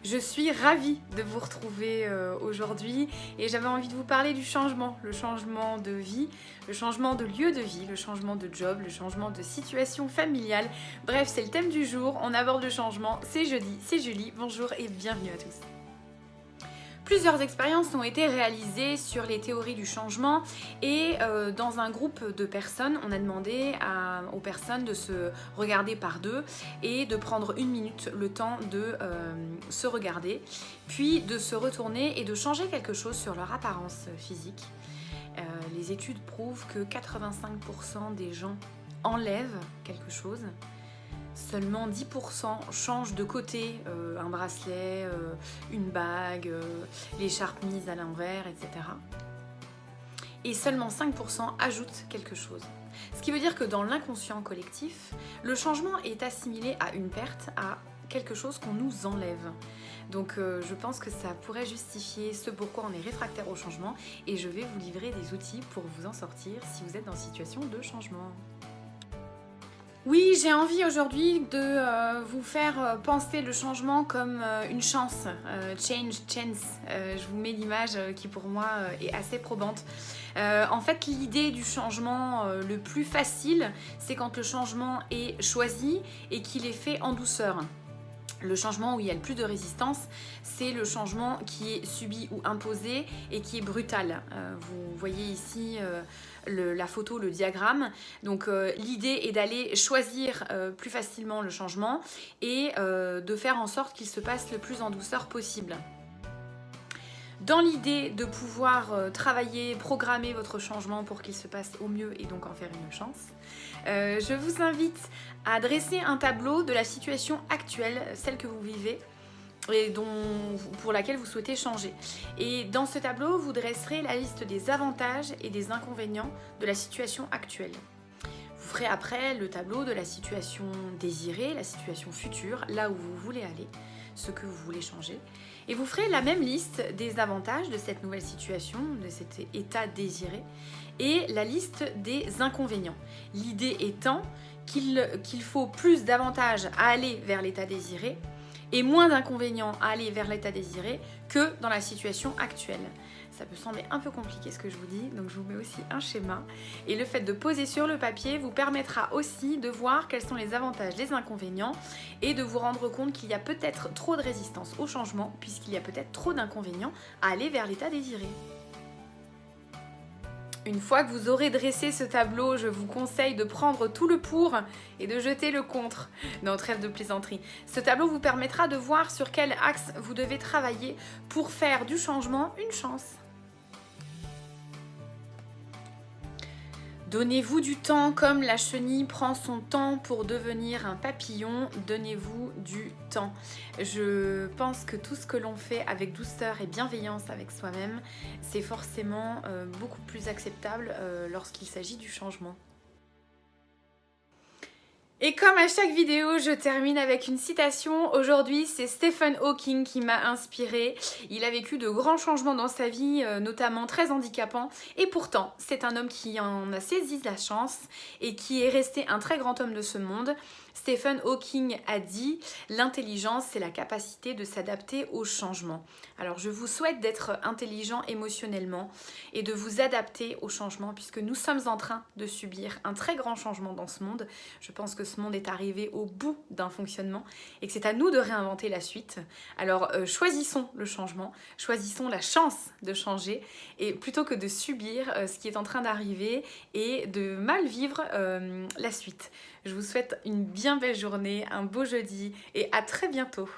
Je suis ravie de vous retrouver aujourd'hui et j'avais envie de vous parler du changement, le changement de vie, le changement de lieu de vie, le changement de job, le changement de situation familiale. Bref, c'est le thème du jour, on aborde le changement, c'est jeudi, c'est Julie, bonjour et bienvenue à tous. Plusieurs expériences ont été réalisées sur les théories du changement et dans un groupe de personnes, on a demandé aux personnes de se regarder par deux et de prendre une minute le temps de se regarder, puis de se retourner et de changer quelque chose sur leur apparence physique. Les études prouvent que 85% des gens enlèvent quelque chose. Seulement 10% changent de côté un bracelet, une bague, l'écharpe mise à l'envers, etc. Et seulement 5% ajoutent quelque chose. Ce qui veut dire que dans l'inconscient collectif, le changement est assimilé à une perte, à quelque chose qu'on nous enlève. Donc je pense que ça pourrait justifier ce pourquoi on est réfractaire au changement et je vais vous livrer des outils pour vous en sortir si vous êtes dans une situation de changement. Oui, j'ai envie aujourd'hui de vous faire penser le changement comme une chance, chance. Je vous mets l'image qui pour moi est assez probante. En fait, l'idée du changement le plus facile, c'est quand le changement est choisi et qu'il est fait en douceur. Le changement où il y a le plus de résistance, c'est le changement qui est subi ou imposé et qui est brutal. Vous voyez ici la photo, le diagramme. Donc l'idée est d'aller choisir plus facilement le changement et de faire en sorte qu'il se passe le plus en douceur possible. Dans l'idée de pouvoir travailler, programmer votre changement pour qu'il se passe au mieux et donc en faire une chance, je vous invite à dresser un tableau de la situation actuelle, celle que vous vivez et pour laquelle vous souhaitez changer. Et dans ce tableau, vous dresserez la liste des avantages et des inconvénients de la situation actuelle. Vous ferez après le tableau de la situation désirée, la situation future, là où vous voulez aller, ce que vous voulez changer. Et vous ferez la même liste des avantages de cette nouvelle situation, de cet état désiré, et la liste des inconvénients. L'idée étant qu'il faut plus d'avantages à aller vers l'état désiré et moins d'inconvénients à aller vers l'état désiré que dans la situation actuelle. Ça peut sembler un peu compliqué ce que je vous dis, donc je vous mets aussi un schéma. Et le fait de poser sur le papier vous permettra aussi de voir quels sont les avantages, les inconvénients et de vous rendre compte qu'il y a peut-être trop de résistance au changement puisqu'il y a peut-être trop d'inconvénients à aller vers l'état désiré. Une fois que vous aurez dressé ce tableau, je vous conseille de prendre tout le pour et de jeter le contre. Non, trêve de plaisanterie. Ce tableau vous permettra de voir sur quel axe vous devez travailler pour faire du changement une chance. Donnez-vous du temps comme la chenille prend son temps pour devenir un papillon, donnez-vous du temps. Je pense que tout ce que l'on fait avec douceur et bienveillance avec soi-même, c'est forcément beaucoup plus acceptable lorsqu'il s'agit du changement. Et comme à chaque vidéo, je termine avec une citation. Aujourd'hui, c'est Stephen Hawking qui m'a inspirée. Il a vécu de grands changements dans sa vie, notamment très handicapants. Et pourtant, c'est un homme qui en a saisi la chance et qui est resté un très grand homme de ce monde. Stephen Hawking a dit « L'intelligence, c'est la capacité de s'adapter au changement ». Alors, je vous souhaite d'être intelligent émotionnellement et de vous adapter au changement puisque nous sommes en train de subir un très grand changement dans ce monde. Je pense que ce monde est arrivé au bout d'un fonctionnement et que c'est à nous de réinventer la suite. Alors, choisissons le changement, choisissons la chance de changer et plutôt que de subir ce qui est en train d'arriver et de mal vivre la suite. Je vous souhaite une bien belle journée, un beau jeudi et à très bientôt.